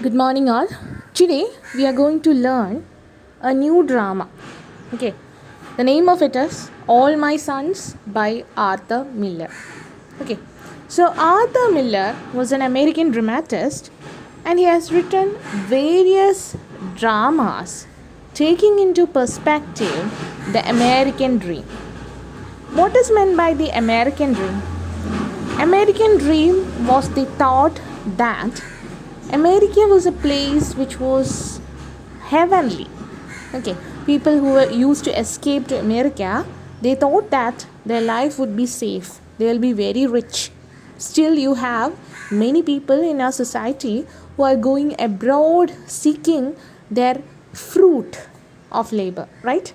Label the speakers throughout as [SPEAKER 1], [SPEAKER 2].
[SPEAKER 1] Good morning, all. Today we are going to learn a new drama. Okay, the name of it is All My Sons by Arthur Miller. Okay, so Arthur Miller was an American dramatist and he has written various dramas taking into perspective the American dream. What is meant by the American dream? American dream was the thought that America was a place which was heavenly. Okay, people who were used to escape to America, they thought that their life would be safe. They will be very rich. Still, you have many people in our society who are going abroad seeking their fruit of labor, right?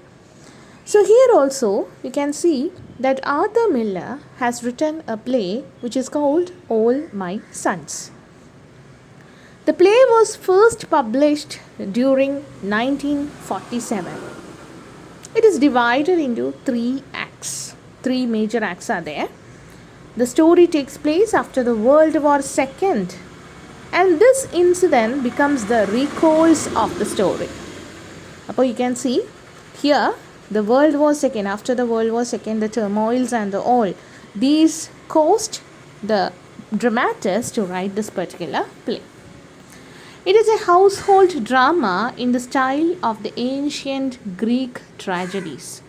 [SPEAKER 1] So here also you can see that Arthur Miller has written a play which is called All My Sons. The play was first published during 1947. It is divided into three acts. Three major acts are there. The story takes place after the World War II, and this incident becomes the recourse of the story. Now you can see here the World War II, after the World War II, the turmoils and all, these caused the dramatist to write this particular play. It is a household drama in the style of the ancient Greek tragedies.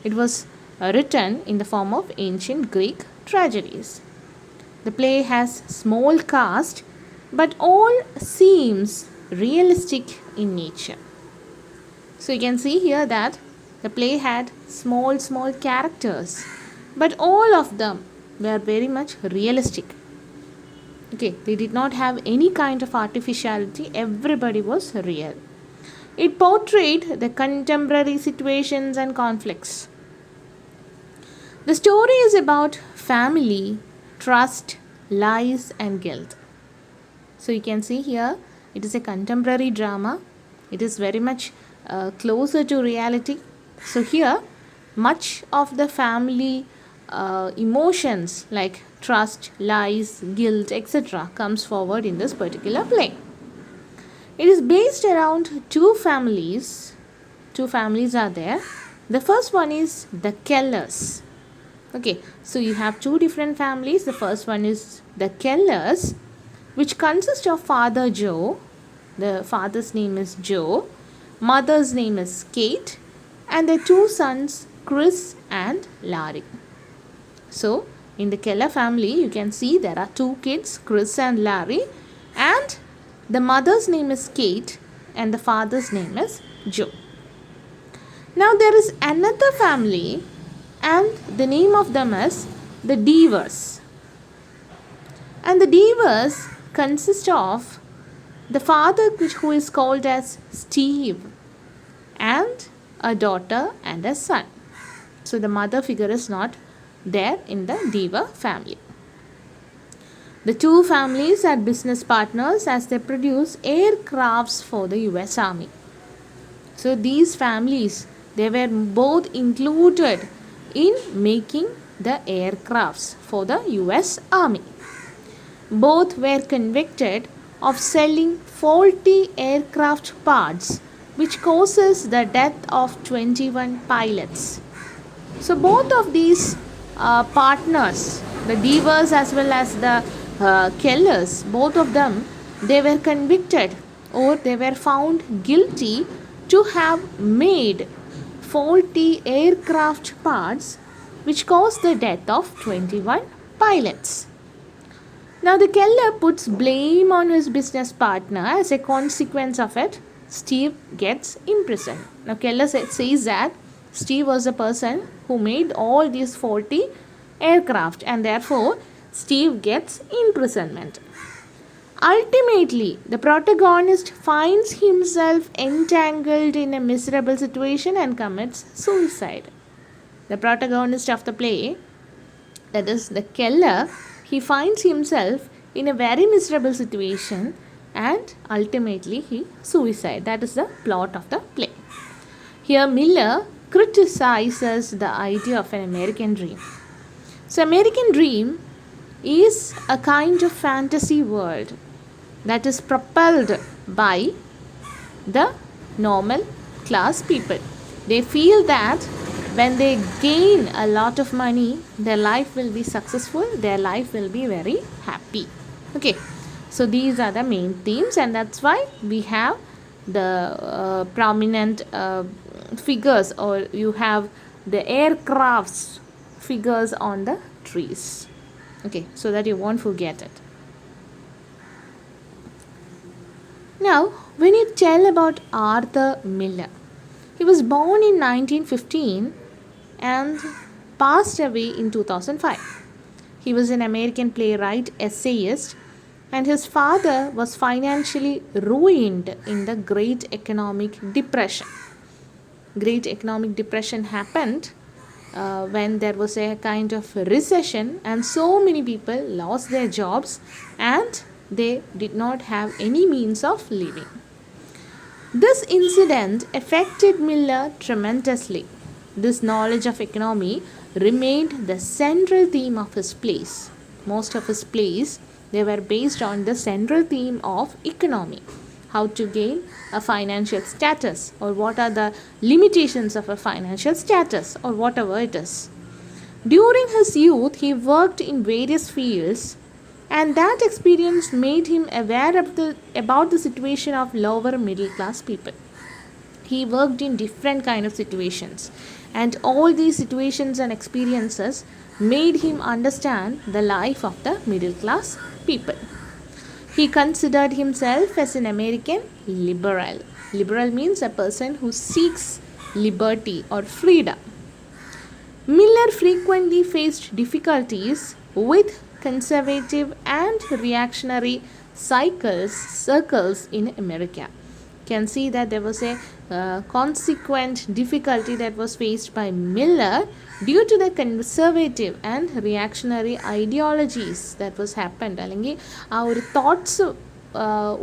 [SPEAKER 1] It was written in the form of ancient Greek tragedies. The play has small cast, but all seems realistic in nature. So you can see here that the play had small characters, but all of them were very much realistic. Okay, they did not have any kind of artificiality, everybody was real. It portrayed the contemporary situations and conflicts. The story is about family, trust, lies, and guilt. So you can see here it is a contemporary drama. It is very much closer to reality. So here much of the family emotions like trust, lies, guilt, etc. comes forward in this particular play. It is based around two families. Two families are there. The first one is the Kellers. Okay, so you have two different families. The first one is the Kellers, which consists of Father Joe. The father's name is Joe. Mother's name is Kate. And their two sons, Chris and Larry. So, in the Keller family, you can see there are two kids, Chris and Larry, and the mother's name is Kate and the father's name is Joe. Now, there is another family, and the name of them is the Devers. And the Devers consist of the father, who is called as Steve, and a daughter and a son. So, the mother figure is not there in the Dever family. The two families are business partners as they produce aircrafts for the US Army. So these families, they were both included in making the aircrafts for the US Army. Both were convicted of selling faulty aircraft parts which causes the death of 21 pilots. So both of these partners, the Devers as well as the Kellers, both of them, they were convicted or they were found guilty to have made faulty aircraft parts which caused the death of 21 pilots. Now the Keller puts blame on his business partner. As a consequence of it, Steve gets imprisoned. Now Keller says that Steve was the person who made all these faulty aircraft and therefore Steve gets imprisonment. Ultimately, the protagonist finds himself entangled in a miserable situation and commits suicide. The protagonist of the play, that is the Keller, he finds himself in a very miserable situation and ultimately he suicide. That is the plot of the play. Here Miller criticizes the idea of an American dream. So American dream is a kind of fantasy world that is propelled by the normal class people. They feel that when they gain a lot of money, their life will be successful, their life will be very happy. Okay, so these are the main themes, and that's why we have the prominent figures, or you have the aircrafts figures on the trees. Okay, so that you won't forget it. Now, when you tell about Arthur Miller, he was born in 1915 and passed away in 2005. He was an American playwright, essayist, and his father was financially ruined in the Great Economic Depression. Great Economic Depression happened when there was a kind of recession, and so many people lost their jobs and they did not have any means of living. This incident affected Miller tremendously. This knowledge of economy remained the central theme of his plays. Most of his plays, they were based on the central theme of economy. How to gain a financial status, or what are the limitations of a financial status, or whatever it is. During his youth, he worked in various fields, and that experience made him aware of about the situation of lower middle class people. He worked in different kind of situations, and all these situations and experiences made him understand the life of the middle class people. He considered himself as an American liberal. Liberal means a person who seeks liberty or freedom. Miller frequently faced difficulties with conservative and reactionary circles in America. You can see that there was a consequent difficulty that was faced by Miller due to the conservative and reactionary ideologies that was happened. അല്ലെങ്കിൽ ആ ഒരു thoughts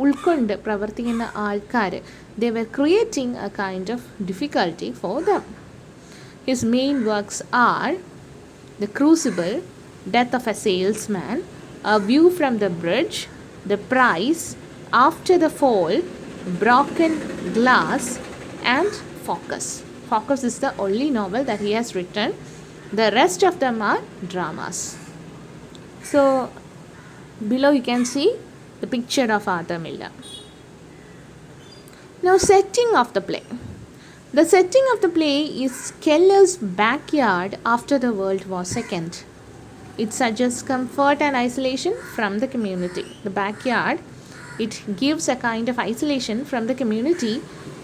[SPEAKER 1] ഉൾക്കൊണ്ട് പ്രവർത്തിക്കുന്ന ആൾക്കാർ, they were creating a kind of difficulty for them. His main works are The Crucible, Death of a Salesman, A View from the Bridge, The Price, After the Fall, Broken Glass, and Focus. Focus is the only novel that he has written. The rest of them are dramas. So, below you can see the picture of Arthur Miller. Now, setting of the play. The setting of the play is Keller's backyard after the World War II. It suggests comfort and isolation from the community. The backyard, it gives a kind of isolation from the community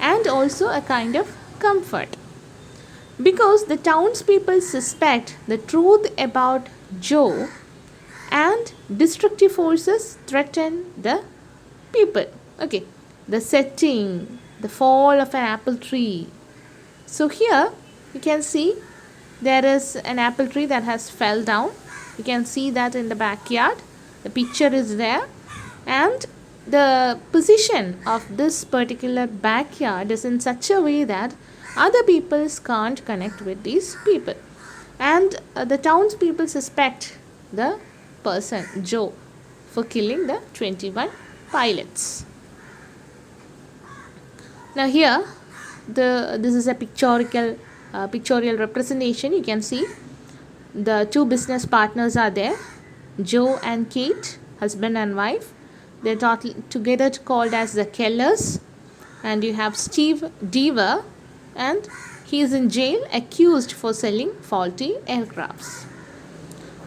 [SPEAKER 1] and also a kind of comfort. Because the townspeople suspect the truth about Joe, and destructive forces threaten the people. Okay, the setting, the fall of an apple tree. So here you can see there is an apple tree that has fell down. You can see that in the backyard. The picture is there, and the position of this particular backyard is in such a way that other peoples can't connect with these people, and the townspeople suspect the person Joe for killing the 21 pilots. Now here this is a pictorial representation. You can see the two business partners are there, Joe and Kate, husband and wife. They're together called as the Kellers. And you have Steve Deaver, and he is in jail accused for selling faulty aircrafts.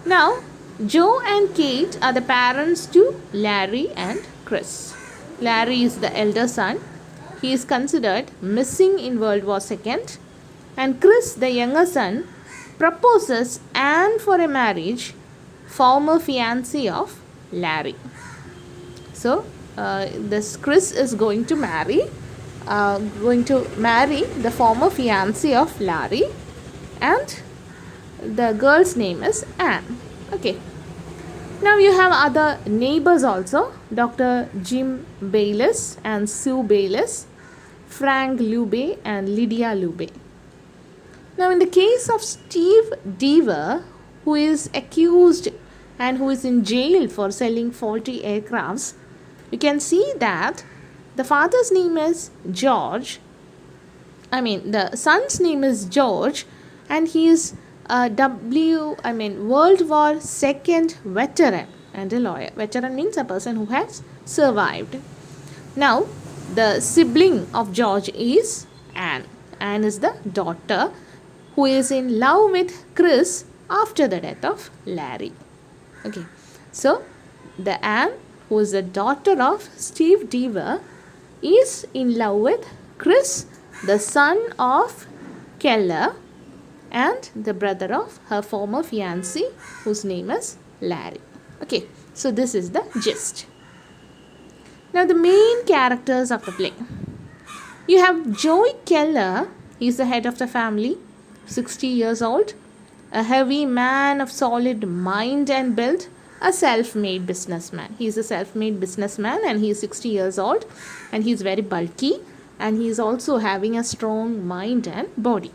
[SPEAKER 1] Now, Joe and Kate are the parents to Larry and Chris. Larry is the elder son. He is considered missing in World War II. And Chris, the younger son, proposes Anne for a marriage, former fiancée of Larry. So, this Chris is going to marry the former fiancée of Larry, and the girl's name is Anne. Okay. Now you have other neighbors also, Dr. Jim Bayliss and Sue Bayliss, Frank Lube and Lydia Lube. Now in the case of Steve Deaver, who is accused and who is in jail for selling faulty aircrafts, you can see that the father's name is George. The son's name is George, and he is a World War II veteran and a lawyer. Veteran means a person who has survived. Now, the sibling of George is Anne. Anne is the daughter who is in love with Chris after the death of Larry. Okay, so the Anne, who is the daughter of Steve Deaver, is in love with Chris, the son of Keller, and the brother of her former fiancé, whose name is Larry. Okay, so this is the gist. Now, the main characters of the play. You have Joey Keller, he's the head of the family, 60 years old, a heavy man of solid mind and build, a self-made businessman. He's a self-made businessman and he's 60 years old and he's very bulky and he's also having a strong mind and body.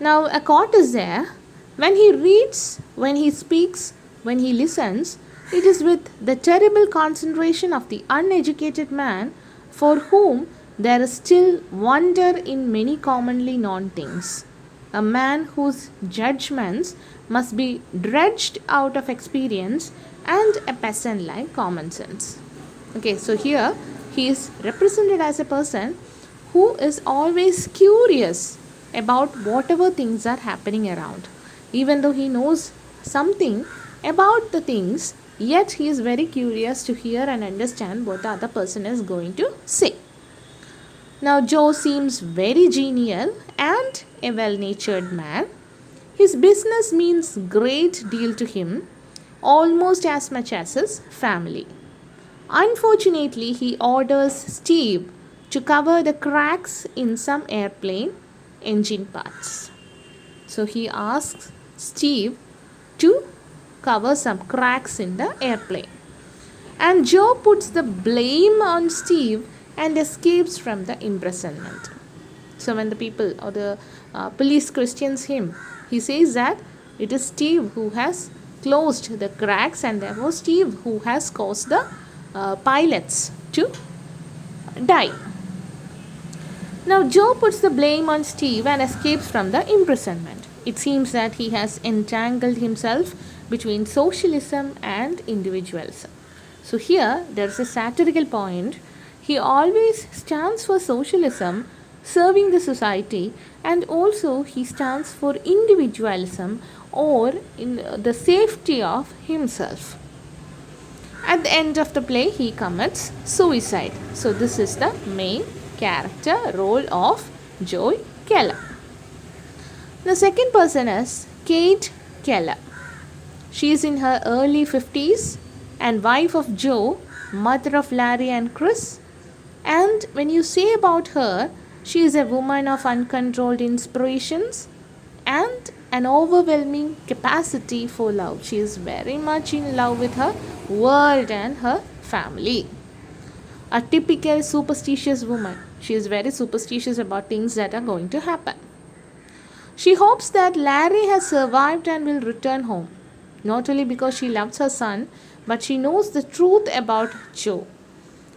[SPEAKER 1] Now, a quote is there. When he reads, when he speaks, when he listens, it is with the terrible concentration of the uneducated man for whom there is still wonder in many commonly known things. A man whose judgments must be dredged out of experience and a peasant like common sense. Okay, so here he is represented as a person who is always curious about whatever things are happening around. Even though he knows something about the things, yet he is very curious to hear and understand what the other person is going to say. Now, Joe seems very genial and a well-natured man. His business means great deal to him, almost as much as his family. Unfortunately, he orders Steve to cover the cracks in some airplane engine parts. So he asks Steve to cover some cracks in the airplane. And Joe puts the blame on Steve and escapes from the imprisonment. So when the people or the police questions him, he says that it is Steve who has closed the cracks and therefore Steve who has caused the pilots to die. Now Joe puts the blame on Steve and escapes from the imprisonment. It seems that he has entangled himself between socialism and individualism. So here there is a satirical point. He always stands for socialism, serving the society, and also he stands for individualism or in the safety of himself. At the end of the play, he commits suicide. So this is the main character role of Joey Keller. The second person is Kate Keller. She is in her early 50s and wife of Joe, mother of Larry and Chris. And when you say about her, she is a woman of uncontrolled inspirations and an overwhelming capacity for love. She is very much in love with her world and her family. A typical superstitious woman. She is very superstitious about things that are going to happen. She hopes that Larry has survived and will return home. Not only because she loves her son, but she knows the truth about Joe.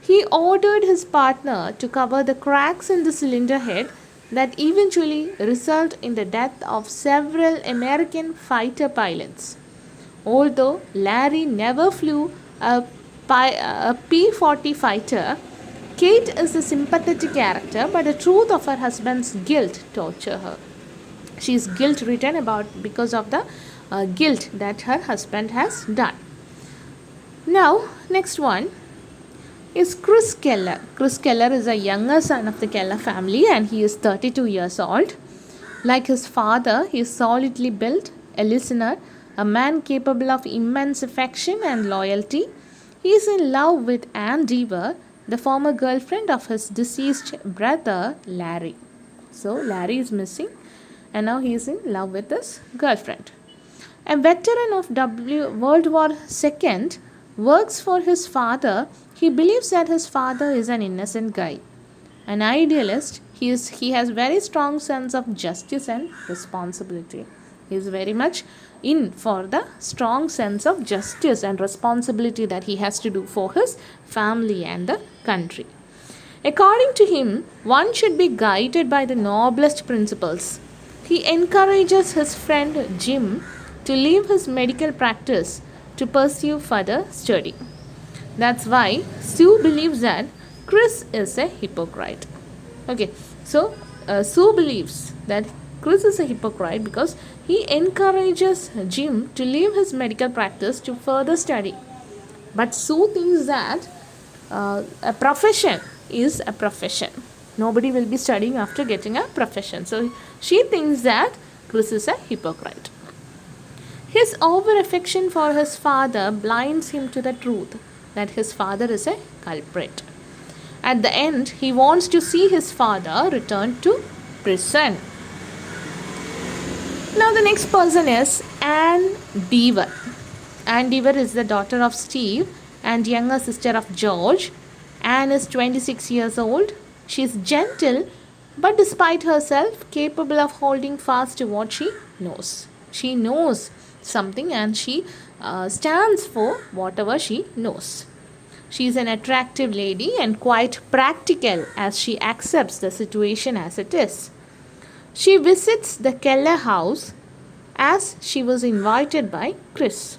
[SPEAKER 1] He ordered his partner to cover the cracks in the cylinder head that eventually result in the death of several American fighter pilots. Although Larry never flew a P-40 fighter, Kate is a sympathetic character, but the truth of her husband's guilt tortures her. She is guilt-ridden because of the guilt that her husband has done. Now, next one is Chris Keller. Chris Keller is a younger son of the Keller family and he is 32 years old. Like his father, he is solidly built, a listener, a man capable of immense affection and loyalty. He is in love with Anne Deaver, the former girlfriend of his deceased brother Larry. So Larry is missing and now he is in love with his girlfriend. A veteran of World War II works for his father. He believes that his father is an innocent guy. An idealist, he has very strong sense of justice and responsibility. He is very much in for the strong sense of justice and responsibility that he has to do for his family and the country. According to him, one should be guided by the noblest principles. He encourages his friend Jim to leave his medical practice to pursue further study. That's why Sue believes that Chris is a hypocrite. Okay, so Sue believes that Chris is a hypocrite because he encourages Jim to leave his medical practice to further study. But Sue thinks that a profession is a profession. Nobody will be studying after getting a profession. So she thinks that Chris is a hypocrite. His over affection for his father blinds him to the truth that his father is a culprit. At the end, he wants to see his father return to prison. Now, the next person is Anne Deaver. Anne Deaver is the daughter of Steve and younger sister of George. Anne is 26 years old. She is gentle, but despite herself, capable of holding fast to what she knows. She knows something and she stands for whatever she knows. She is an attractive lady and quite practical as she accepts the situation as it is. She visits the Keller house as she was invited by Chris.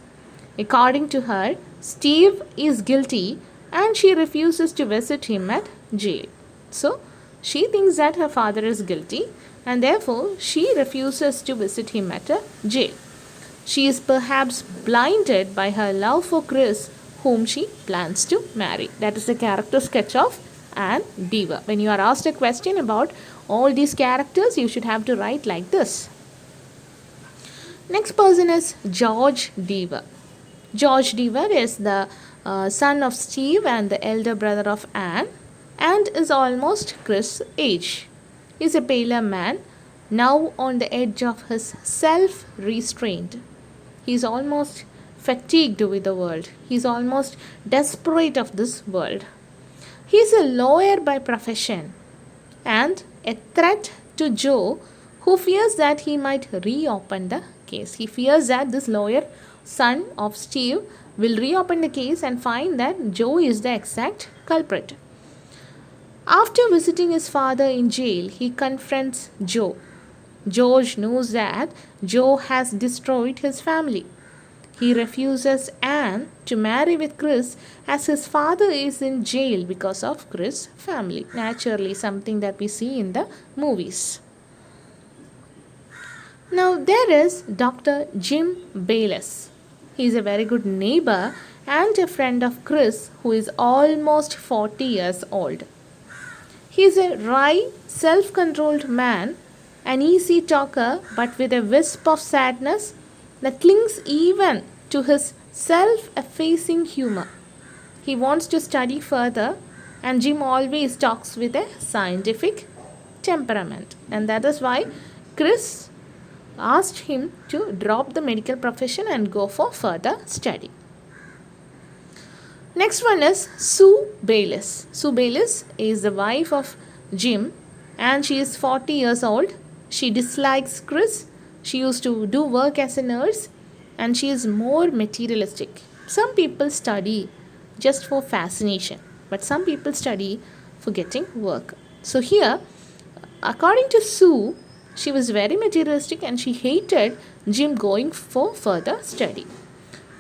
[SPEAKER 1] According to her, Steve is guilty and she refuses to visit him at jail. So, she thinks that her father is guilty and therefore she refuses to visit him at a jail. She is perhaps blinded by her love for Chris, whom she plans to marry. That is the character sketch of Anne Deaver. When you are asked a question about all these characters, you should have to write like this. Next person is George Deaver. George Deaver is the son of Steve and the elder brother of Anne and is almost Chris' age. He is a paler man, now on the edge of his self-restraint. He is almost fatigued with the world. He is almost desperate of this world. He is a lawyer by profession and a threat to Joe, who fears that he might reopen the case. He fears that this lawyer, son of Steve, will reopen the case and find that Joe is the exact culprit. After visiting his father in jail, he confronts Joe. George knows that Joe has destroyed his family. He refuses Anne to marry with Chris as his father is in jail because of Chris' family. Naturally, something that we see in the movies. Now, there is Dr. Jim Bayless. He is a very good neighbor and a friend of Chris, who is almost 40 years old. He is a wry, self-controlled man, an easy talker but with a wisp of sadness that clings even to his self-effacing humor. He wants to study further and Jim always talks with a scientific temperament, and that is why Chris asked him to drop the medical profession and go for further study. Next one is Sue Bayless. Sue Bayless is the wife of Jim and she is 40 years old. She dislikes Chris. She used to do work as a nurse and she is more materialistic. Some people study just for fascination, but some people study for getting work. So here, according to Sue, she was very materialistic and she hated Jim going for further study.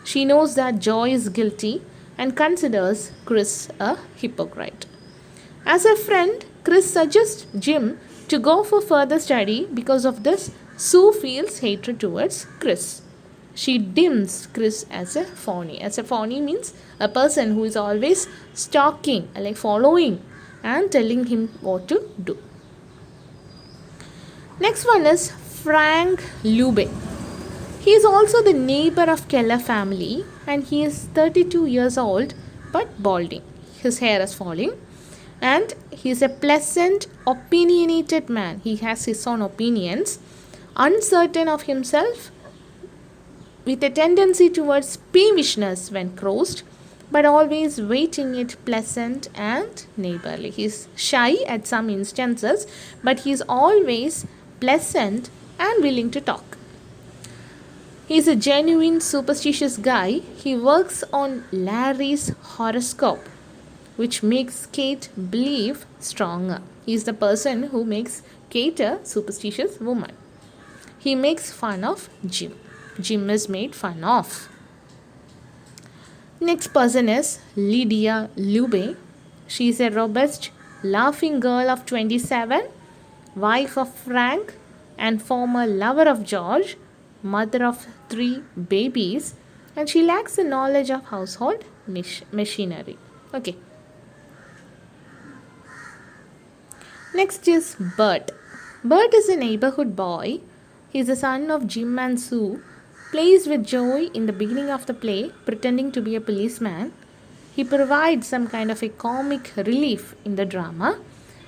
[SPEAKER 1] She knows that Joy is guilty and considers Chris a hypocrite. As a friend, Chris suggests Jim to go for further study. Because of this, Sue feels hatred towards Chris. She deems Chris as a phony. As a phony means a person who is always stalking, like following and telling him what to do. Next one is Frank Lubin. He is also the neighbor of Keller family and he is 32 years old but balding. His hair is falling and he is a pleasant, opinionated man. He has his own opinions, uncertain of himself, with a tendency towards peevishness when crossed, but always waiting it pleasant and neighborly. He is shy at some instances, but he is always pleasant and willing to talk. He's a genuine superstitious guy. He works on Larry's horoscope, which makes Kate believe stronger. He's the person who makes Kate a superstitious woman. He makes fun of Jim. Jim is made fun of. Next person is Lydia Lube. She is a robust, laughing girl of 27, wife of Frank, and former lover of George, mother of 3 babies, and she lacks the knowledge of household machinery. Okay. Next is Bert. Bert is a neighborhood boy. He is the son of Jim and Sue, plays with Joey in the beginning of the play, pretending to be a policeman. He provides some kind of a comic relief in the drama.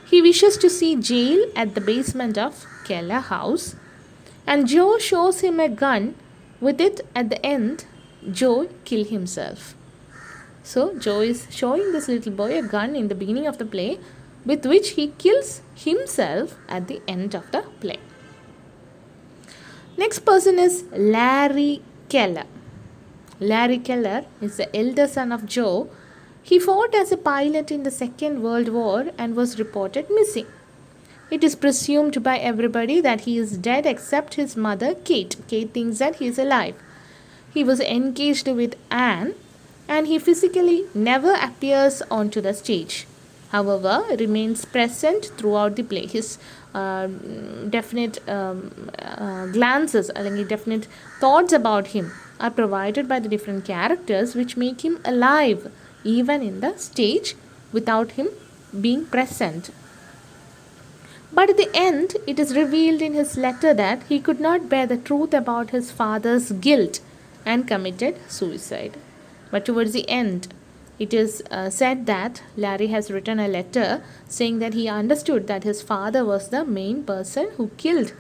[SPEAKER 1] He wishes to see jail at the basement of Keller House, and Joe shows him a gun. With it at the end, Joe kills himself. So Joe is showing this little boy a gun in the beginning of the play, with which he kills himself at the end of the play. Next person is Larry Keller. Larry Keller is the elder son of Joe. He fought as a pilot in the Second World War and was reported missing. It is presumed by everybody that he is dead except his mother, Kate. Kate thinks that he is alive. He was engaged with Anne, and he physically never appears onto the stage. However, remains present throughout the play. His definite glances, definite thoughts about him are provided by the different characters, which make him alive even in the stage without him being present. But at the end, it is revealed in his letter that he could not bear the truth about his father's guilt and committed suicide. But towards the end, it is said that Larry has written a letter saying that he understood that his father was the main person who killed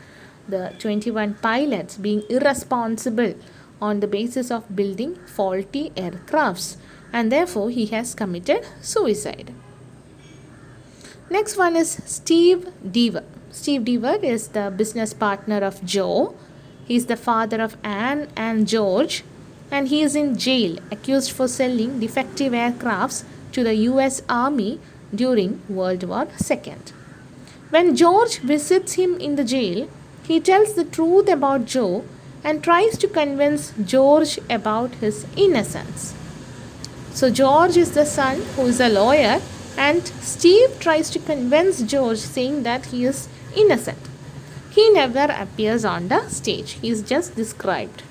[SPEAKER 1] the 21 pilots, being irresponsible on the basis of building faulty aircrafts, and therefore he has committed suicide. Next one is Steve Deaver. Steve Deaver is the business partner of Joe. He is the father of Anne and George, and he is in jail accused for selling defective aircrafts to the US Army during World War II. When George visits him in the jail, he tells the truth about Joe and tries to convince George about his innocence. So George is the son who is a lawyer, and Steve tries to convince George saying that he is innocent. He never appears on the stage. He is just described.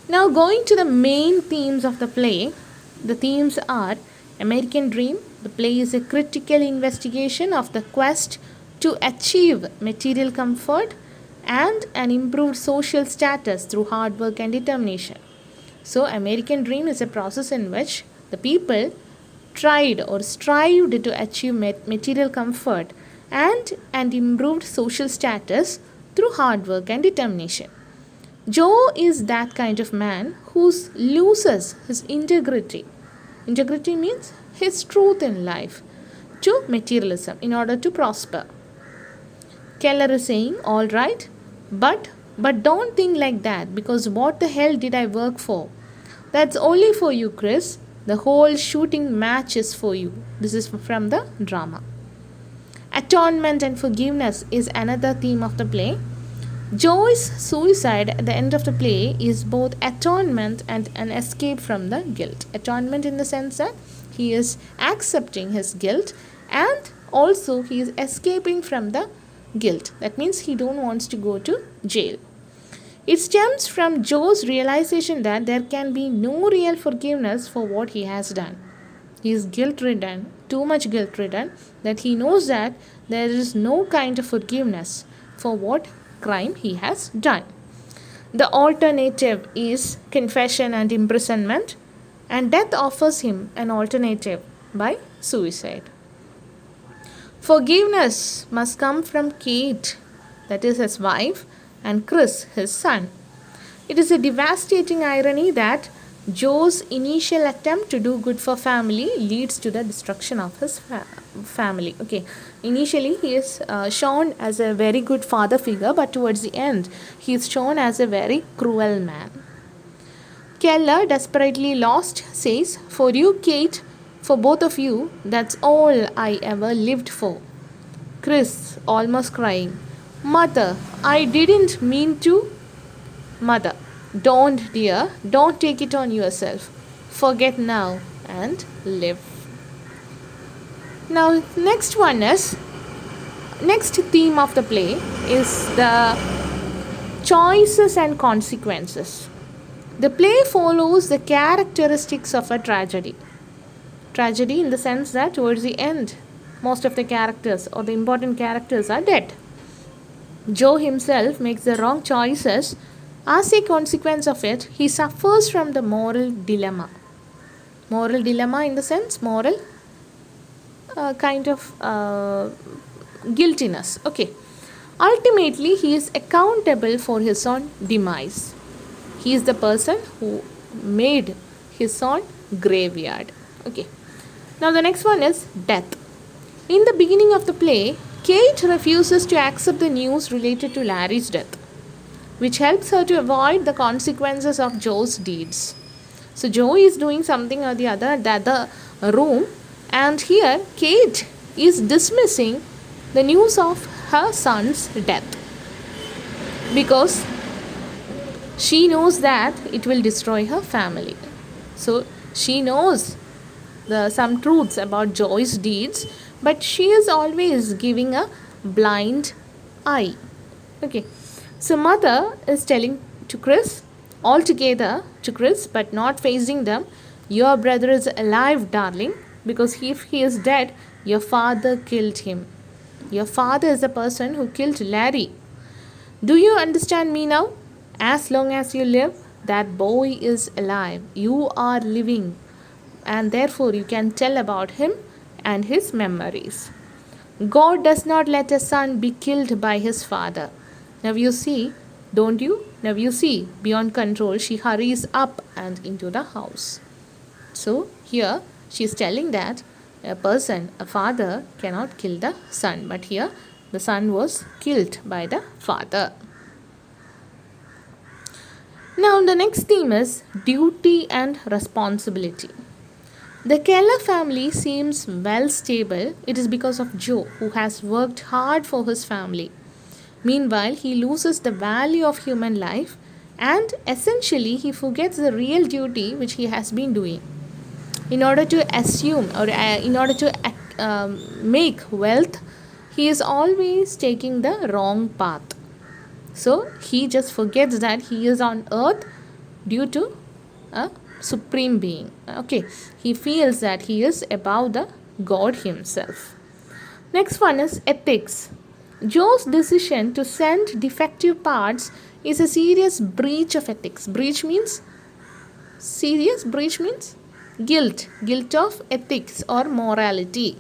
[SPEAKER 1] Now going to the main themes of the play, the themes are American Dream. The play is a critical investigation of the quest to achieve material comfort and an improved social status through hard work and determination. So American Dream is a process in which the people tried or strived to achieve material comfort and an improved social status through hard work and determination. Joe is that kind of man who loses his integrity. Integrity means his truth in life to materialism in order to prosper. Keller is saying, all right, but don't think like that, because what the hell did I work for? That's only for you, Chris. The whole shooting match is for you. This is from the drama. Atonement and forgiveness is another theme of the play. Joe's suicide at the end of the play is both atonement and an escape from the guilt. Atonement in the sense that he is accepting his guilt, and also he is escaping from the guilt. That means he don't want to go to jail. It stems from Joe's realization that there can be no real forgiveness for what he has done. He is guilt-ridden, too much guilt-ridden, that he knows that there is no kind of forgiveness for what crime he has done. The alternative is confession and imprisonment, and death offers him an alternative by suicide. Forgiveness must come from Kate, that is his wife, and Chris, his son. It is a devastating irony that Joe's initial attempt to do good for family leads to the destruction of his family. Okay, initially he is shown as a very good father figure, but towards the end he is shown as a very cruel man. Keller, desperately lost, says, "For you, Kate, for both of you, that's all I ever lived for." Chris, almost crying, "Mother, I didn't mean to." Mother, "Don't, dear, don't take it on yourself. Forget now and live." Now, next theme of the play is the choices and consequences. The play follows the characteristics of a tragedy. Tragedy in the sense that towards the end, most of the characters or the important characters are dead. Joe himself makes the wrong choices. As a consequence of it, he suffers from the moral dilemma. Moral dilemma in the sense, moral kind of guiltiness. Okay. Ultimately, he is accountable for his own demise. He is the person who made his own graveyard. Okay. Now the next one is death. In the beginning of the play, Kate refuses to accept the news related to Larry's death, which helps her to avoid the consequences of Joe's deeds. So Joe is doing something or the other at the other room, and here Kate is dismissing the news of her son's death because she knows that it will destroy her family. So she knows some truths about Joe's deeds, but she is always giving a blind eye. Okay. So mother is telling to Chris, altogether to Chris, but not facing them, "Your brother is alive, darling, because if he is dead, your father killed him. Your father is the person who killed Larry. Do you understand me now? As long as you live, that boy is alive. You are living, and therefore you can tell about him and his memories. God does not let a son be killed by his father." Now you see, don't you? Now you see, beyond control, she hurries up and into the house. So here she is telling that a father cannot kill the son, but here the son was killed by the father. Now the next theme is duty and responsibility. The Keller family seems well stable. It is because of Joe, who has worked hard for his family. Meanwhile, he loses the value of human life, and essentially he forgets the real duty which he has been doing. In order to assume or in order to make wealth, he is always taking the wrong path. So he just forgets that he is on earth due to a supreme being. Okay, he feels that he is above the God himself. Next one is ethics. Joe's decision to send defective parts is a serious breach of ethics. Breach means guilt of ethics or morality.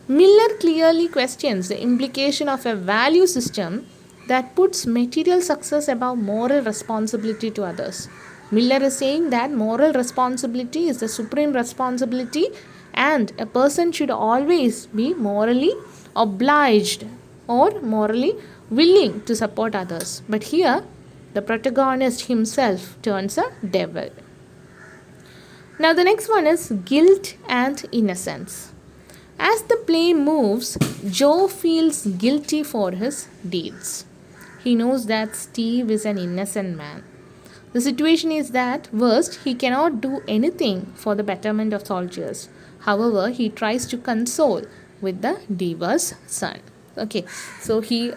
[SPEAKER 1] Miller clearly questions the implication of a value system that puts material success above moral responsibility to others. Miller is saying that moral responsibility is the supreme responsibility, and a person should always be morally obliged or morally willing to support others. But here, the protagonist himself turns a devil. Now, the next one is guilt and innocence. As the play moves, Joe feels guilty for his deeds. He knows that Steve is an innocent man. The situation is that, worst, he cannot do anything for the betterment of soldiers. However, he tries to console with the diva's son. Okay, so he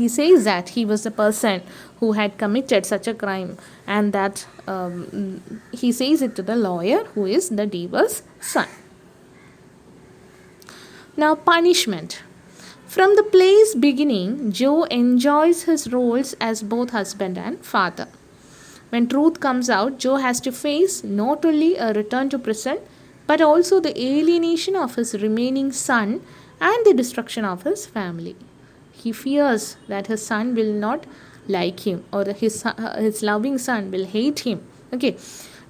[SPEAKER 1] says that he was the person who had committed such a crime, and that he says it to the lawyer who is the diva's son. Now, punishment. From the play's beginning, Joe enjoys his roles as both husband and father. When truth comes out, Joe has to face not only a return to prison, but also the alienation of his remaining son and the destruction of his family. He fears that his son will not like him, or his loving son will hate him. Okay.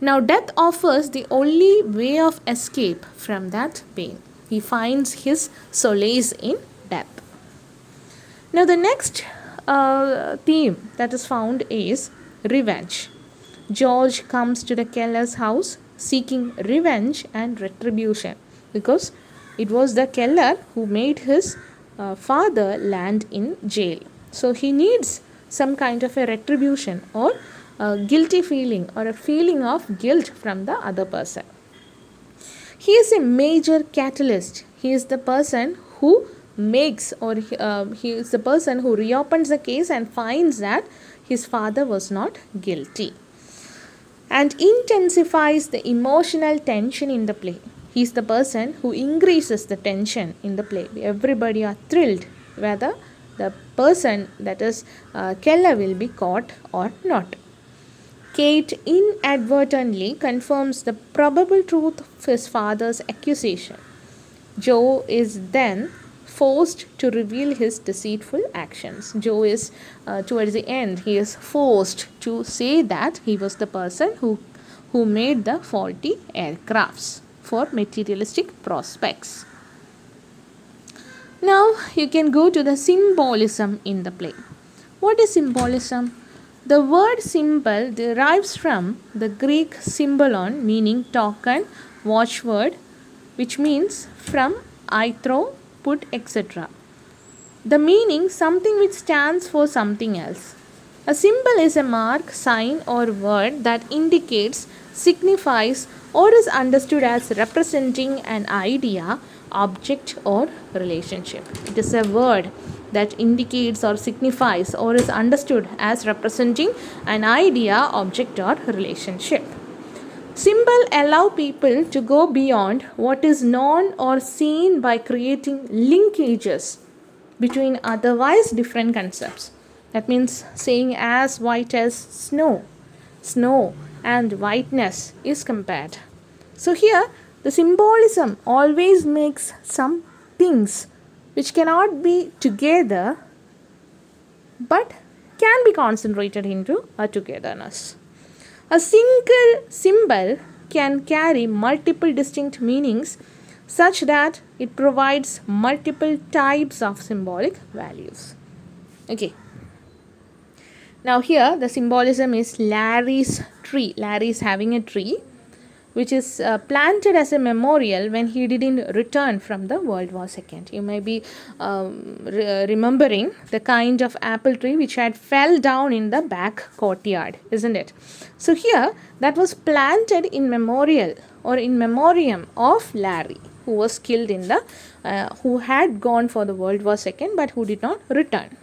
[SPEAKER 1] Now, death offers the only way of escape from that pain. He finds his solace in death. Now, the next theme that is found is revenge. George comes to the Keller's house seeking revenge and retribution because it was the Keller who made his father land in jail. So he needs some kind of a retribution or a guilty feeling or a feeling of guilt from the other person. He is a major catalyst. He is the person who makes or he is the person who reopens the case and finds that his father was not guilty and intensifies the emotional tension in the play. He is the person who increases the tension in the play. Everybody are thrilled whether the person that is Keller will be caught or not. Kate inadvertently confirms the probable truth of his father's accusation. Joe is then forced to reveal his deceitful actions. Joe is, towards the end, he is forced to say that he was the person who made the faulty aircrafts for materialistic prospects. Now you can go to the symbolism in the play. What is symbolism? The word symbol derives from the Greek symbolon, meaning token, watchword, which means from I throw, put, etc. The meaning something which stands for something else. A symbol is a mark, sign, or word that indicates, signifies, or is understood as representing an idea, object, or relationship. It is a word that indicates or signifies or is understood as representing an idea, object, or relationship. Symbols allow people to go beyond what is known or seen by creating linkages between otherwise different concepts. That means saying as white as snow, snow and whiteness is compared. So here the symbolism always makes some things which cannot be together but can be concentrated into a togetherness. A single symbol can carry multiple distinct meanings such that it provides multiple types of symbolic values. Okay. Now here the symbolism is Larry's tree. Larry is having a tree which is planted as a memorial when he didn't return from the World War II. You may be remembering the kind of apple tree which had fell down in the back courtyard, isn't it? So here that was planted in memorial or in memoriam of Larry, who was killed in the, who had gone for the World War II but who did not return.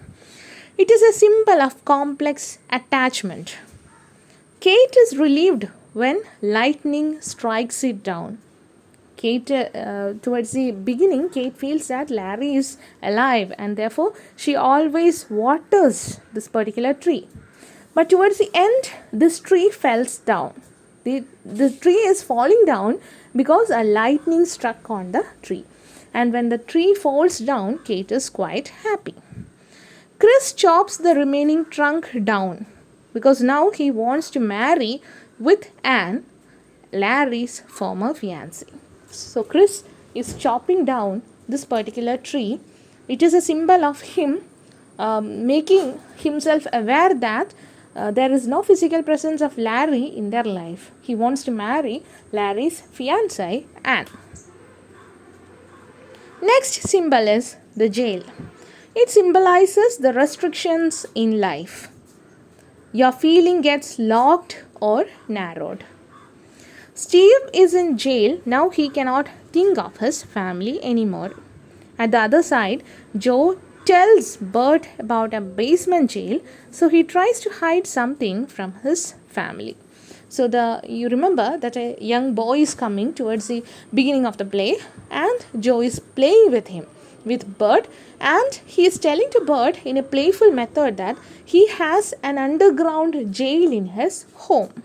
[SPEAKER 1] It is a symbol of complex attachment. Kate is relieved when lightning strikes it down. Kate, towards the beginning, Kate feels that Larry is alive and therefore she always waters this particular tree. But towards the end, this tree falls down. The tree is falling down because a lightning struck on the tree. And when the tree falls down, Kate is quite happy. Chris chops the remaining trunk down because now he wants to marry with Anne, Larry's former fiancée. So Chris is chopping down this particular tree. It is a symbol of him making himself aware that there is no physical presence of Larry in their life. He wants to marry Larry's fiancée, Anne. Next symbol is the jail. It symbolizes the restrictions in life. Your feeling gets locked or narrowed. Steve is in jail. Now he cannot think of his family anymore. At the other side, Joe tells Bert about a basement jail, so he tries to hide something from his family. So you remember that a young boy is coming towards the beginning of the play and Joe is playing with Bert, and he is telling to Bert in a playful method that he has an underground jail in his home.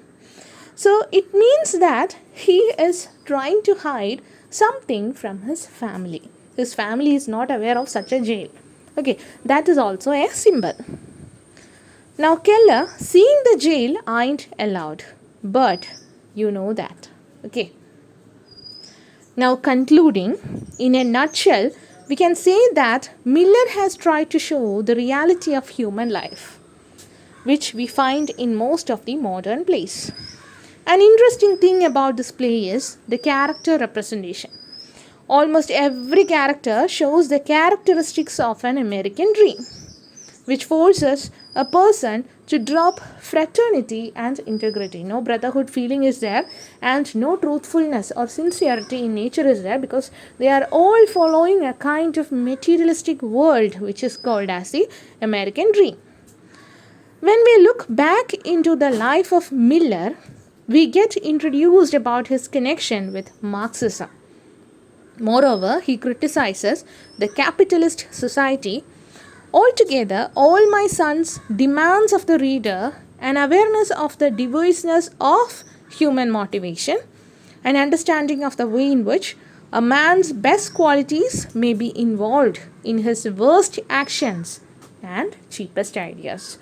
[SPEAKER 1] So it means that he is trying to hide something from his family. His family is not aware of such a jail. Okay, that is also a symbol. Now Keller, seeing the jail, ain't allowed. But You know that. Okay. Now, concluding, in a nutshell, we can say that Miller has tried to show the reality of human life, which we find in most of the modern plays. An interesting thing about this play is the character representation. Almost every character shows the characteristics of an American dream, which forces a person to drop fraternity and integrity. No brotherhood feeling is there, and no truthfulness or sincerity in nature is there, because they are all following a kind of materialistic world which is called as the American dream. When we look back into the life of Miller, we get introduced about his connection with Marxism. Moreover, he criticizes the capitalist society. Altogether, All My Sons demands of the reader an awareness of the diverseness of human motivation, an understanding of the way in which a man's best qualities may be involved in his worst actions and cheapest ideas.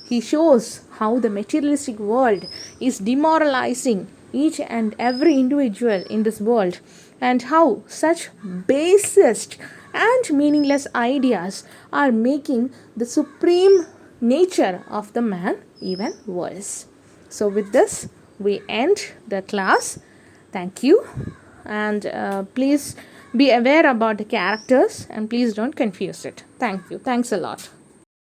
[SPEAKER 1] He shows how the materialistic world is demoralizing each and every individual in this world, and how such basest and meaningless ideas are making the supreme nature of the man even worse. So, with this, we end the class. Thank you, and please be aware about the characters and please don't confuse it. Thank you. Thanks a lot.